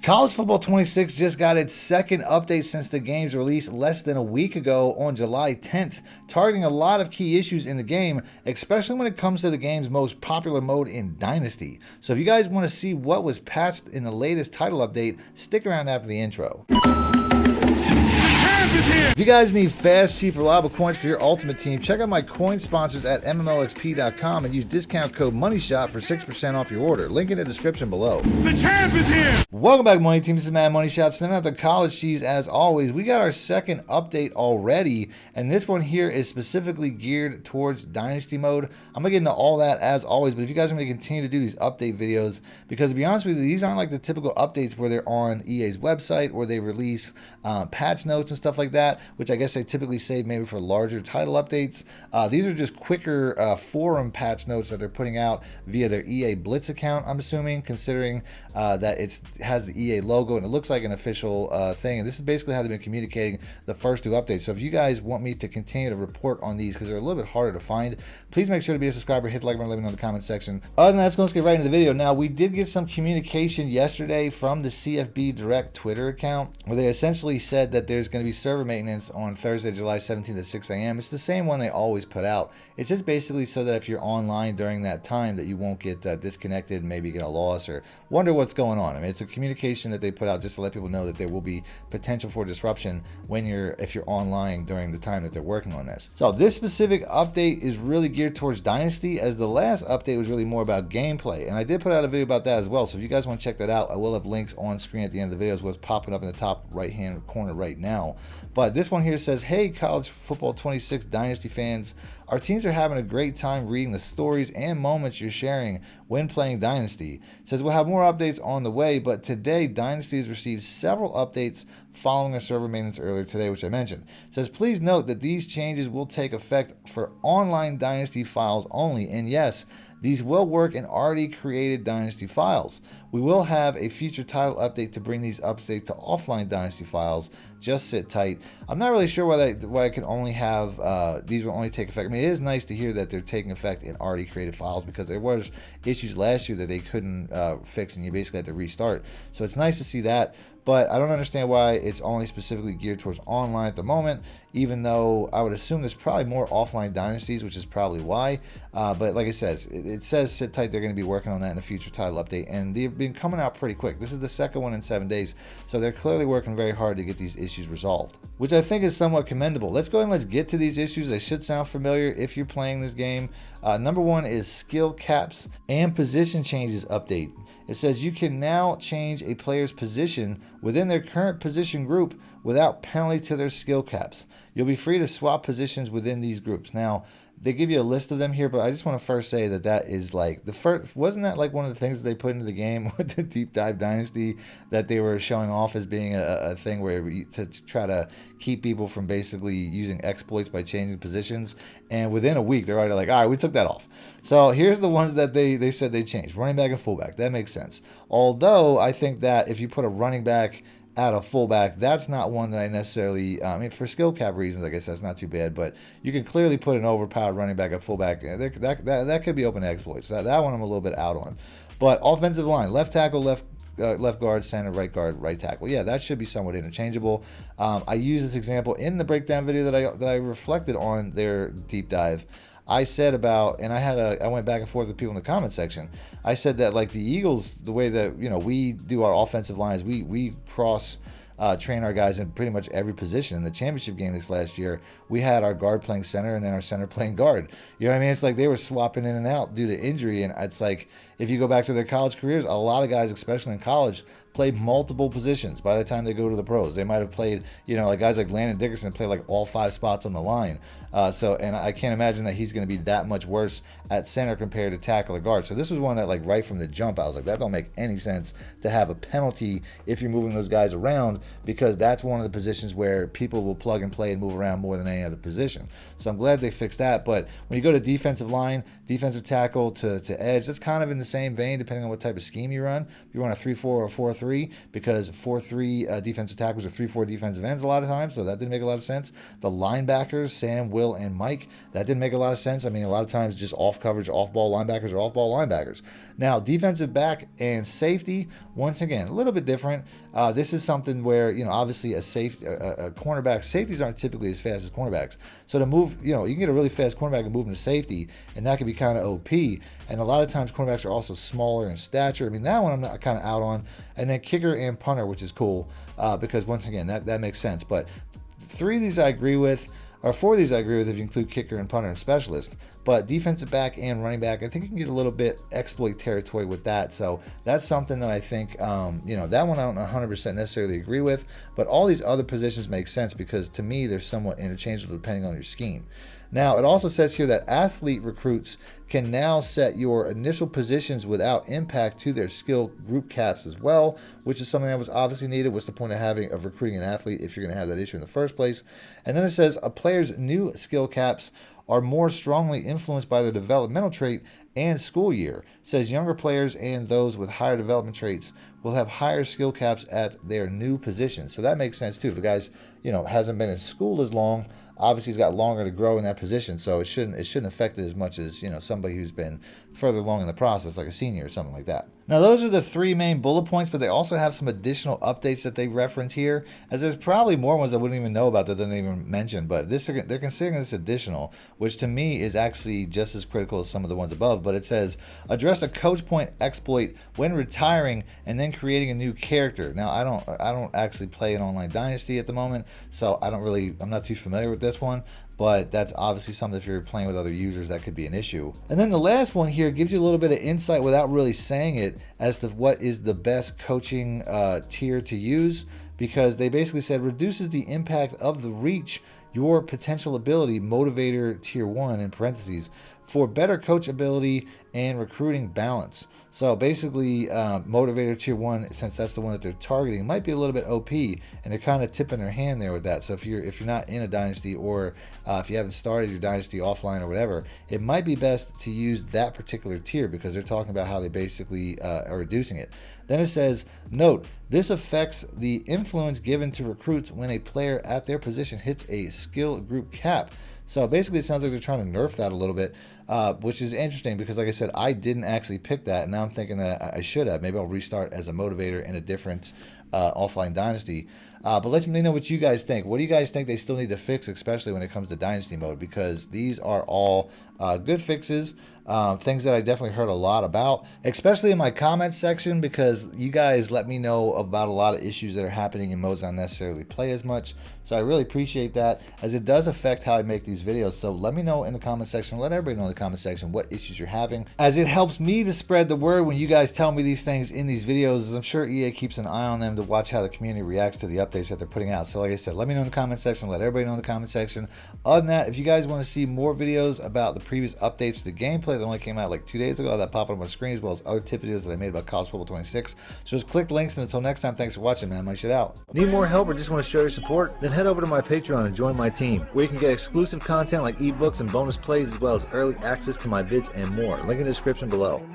College Football 26 just got its second update since the game's release less than a week ago on July 10th, targeting a lot of key issues in the game, especially when it comes to the game's most popular mode in Dynasty. So if you guys want to see what was patched in the latest title update, stick around after the intro. If you guys need fast, cheap, reliable coins for your ultimate team, check out my coin sponsors at MMOXP.com and use discount code MONEYSHOT for 6% off your order. Link in the description below. The champ is here! Welcome back, Money Team. This is Mad Money Shot. Sending out the college cheese as always. We got our second update already, and this one here is specifically geared towards Dynasty Mode. I'm going to get into all that as always, but if you guys are going to continue to do these update videos, because to be honest with you, these aren't like the typical updates where they're on EA's website or they release patch notes and stuff like that, which I guess they typically save maybe for larger title updates. These are just quicker forum patch notes that they're putting out via their EA Blitz account, I'm assuming, considering that it has the EA logo and it looks like an official thing. And this is basically how they've been communicating the first two updates. So if you guys want me to continue to report on these, because they're a little bit harder to find, please make sure to be a subscriber, hit the like button, let me know in the comment section. Other than that, let's get right into the video. Now, we did get some communication yesterday from the CFB Direct Twitter account, where they essentially said that there's going to be server maintenance on Thursday, July 17th at 6 a.m. It's the same one they always put out. It's just basically so that if you're online during that time that you won't get disconnected and maybe get a loss or wonder what's going on. I mean, it's a communication that they put out just to let people know that there will be potential for disruption if you're online during the time that they're working on this. So this specific update is really geared towards Dynasty, as the last update was really more about gameplay. And I did put out a video about that as well. So if you guys want to check that out, I will have links on screen at the end of the video, as what's popping up in the top right-hand corner right now. But this one here says, "Hey, College Football 26 Dynasty fans, our teams are having a great time reading the stories and moments you're sharing when playing Dynasty." It says, "We'll have more updates on the way, but today Dynasty has received several updates following our server maintenance earlier today," which I mentioned. It says, "Please note that these changes will take effect for online Dynasty files only, and yes, these will work in already created Dynasty files. We will have a future title update to bring these updates to offline Dynasty files. Just sit tight." I'm not really sure why I can only have these will only take effect. I mean, it is nice to hear that they're taking effect in already created files, because there was issues last year that they couldn't fix, and you basically had to restart. So it's nice to see that. But I don't understand why it's only specifically geared towards online at the moment, even though I would assume there's probably more offline dynasties, which is probably why. But like I said, it says sit tight. They're going to be working on that in a future title update, and they've been coming out pretty quick. This is the second one in 7 days, so they're clearly working very hard to get these issues resolved, which I think is somewhat commendable. Let's go ahead and let's get to these issues. They should sound familiar if you're playing this game. Number one is skill caps and position changes update. It says you can now change a player's position within their current position group without penalty to their skill caps. You'll be free to swap positions within these groups. Now, they give you a list of them here, but I just want to first say that is like the first. Wasn't that like one of the things that they put into the game with the Deep Dive Dynasty, that they were showing off as being a thing where to try to keep people from basically using exploits by changing positions? And within a week, they're already like, all right, we took that off. So here's the ones that they said they changed: running back and fullback. That makes sense. Although I think that if you put a running back at a fullback, that's not one that I necessarily, I mean, for skill cap reasons, I guess that's not too bad, but you can clearly put an overpowered running back at fullback. That could be open to exploits. That one I'm a little bit out on. But offensive line, left tackle, left guard, center, right guard, right tackle. Yeah, that should be somewhat interchangeable. I use this example in the breakdown video that I reflected on their deep dive. I said about, and I went back and forth with people in the comment section. I said that, like, the Eagles, the way that, you know, we do our offensive lines, we cross train our guys in pretty much every position. In the championship game this last year, we had our guard playing center and then our center playing guard. You know what I mean? It's like they were swapping in and out due to injury, and it's like, if you go back to their college careers, a lot of guys, especially in college, played multiple positions by the time they go to the pros. They might have played, you know, like guys like Landon Dickerson play like all 5 spots on the line. And I can't imagine that he's going to be that much worse at center compared to tackle or guard. So this was one that, like, right from the jump, I was like, that don't make any sense to have a penalty if you're moving those guys around, because that's one of the positions where people will plug and play and move around more than any other position. So I'm glad they fixed that. But when you go to defensive line, defensive tackle to edge, that's kind of in the same vein, depending on what type of scheme you run. If you run a 3-4 or 4-3, because 4-3 defensive tackles are 3-4 defensive ends a lot of times, so that didn't make a lot of sense. The linebackers, Sam, Will, and Mike, that didn't make a lot of sense. I mean, a lot of times just off coverage, off ball linebackers are off ball linebackers. Now, defensive back and safety, once again, a little bit different. This is something where, you know, obviously a cornerback, safeties aren't typically as fast as cornerbacks. So to move, you know, you can get a really fast cornerback and move him to safety, and that can be kind of OP. And a lot of times cornerbacks are also smaller in stature. I mean, that one I'm not kind of out on. And then kicker and punter, which is cool, because once again, that makes sense. But 3 of these I agree with, or 4 of these I agree with if you include kicker and punter and specialist. But defensive back and running back, I think you can get a little bit exploit territory with that. So that's something that I think, you know, that one I don't 100% necessarily agree with. But all these other positions make sense because to me, they're somewhat interchangeable depending on your scheme. Now, it also says here that athlete recruits can now set your initial positions without impact to their skill group caps as well, which is something that was obviously needed. What's the point of recruiting an athlete if you're going to have that issue in the first place? And then it says a player's new skill caps are more strongly influenced by their developmental trait and school year. It says younger players and those with higher development traits will have higher skill caps at their new position. So that makes sense too. If a guy's, you know, hasn't been in school as long, obviously he's got longer to grow in that position, so it shouldn't affect it as much as, you know, somebody who's been further along in the process, like a senior or something like that. Now, those are the 3 main bullet points, but they also have some additional updates that they reference here, as there's probably more ones I wouldn't even know about that they didn't even mention, but they're considering this additional, which to me is actually just as critical as some of the ones above. But it says, address a coach point exploit when retiring and then creating a new character. Now, I don't actually play an online Dynasty at the moment, so I'm not too familiar with this one, but that's obviously something if you're playing with other users that could be an issue. And then the last one here gives you a little bit of insight without really saying it as to what is the best coaching tier to use, because they basically said reduces the impact of the reach your potential ability, Motivator tier 1 in parentheses, for better coach ability and recruiting balance. So basically, Motivator tier 1, since that's the one that they're targeting, might be a little bit OP, and they're kind of tipping their hand there with that. So if you're not in a dynasty, or if you haven't started your dynasty offline or whatever, it might be best to use that particular tier because they're talking about how they basically are reducing it. Then it says, note, this affects the influence given to recruits when a player at their position hits a skill group cap. So basically, it sounds like they're trying to nerf that a little bit, which is interesting because, like I said, I didn't actually pick that, and now I'm thinking that I should have. Maybe I'll restart as a Motivator in a different offline Dynasty. But let me know what you guys think. What do you guys think they still need to fix, especially when it comes to Dynasty Mode? Because these are all good fixes. Things that I definitely heard a lot about, especially in my comments section, because you guys let me know about a lot of issues that are happening in modes I don't necessarily play as much. So I really appreciate that, as it does affect how I make these videos. So let me know in the comment section, let everybody know in the comment section what issues you're having, as it helps me to spread the word when you guys tell me these things in these videos, as I'm sure EA keeps an eye on them to watch how the community reacts to the updates that they're putting out. So like I said, let me know in the comment section, let everybody know in the comment section. Other than that, if you guys want to see more videos about the previous updates to the gameplay that only came out like 2 days ago, that pop up on the screen, as well as other tip videos that I made about College Football 26. So just click links, and until next time, thanks for watching, man. My shit out. Need more help or just want to show your support? Then head over to my Patreon and join my team, where you can get exclusive content like ebooks and bonus plays, as well as early access to my vids and more. Link in the description below.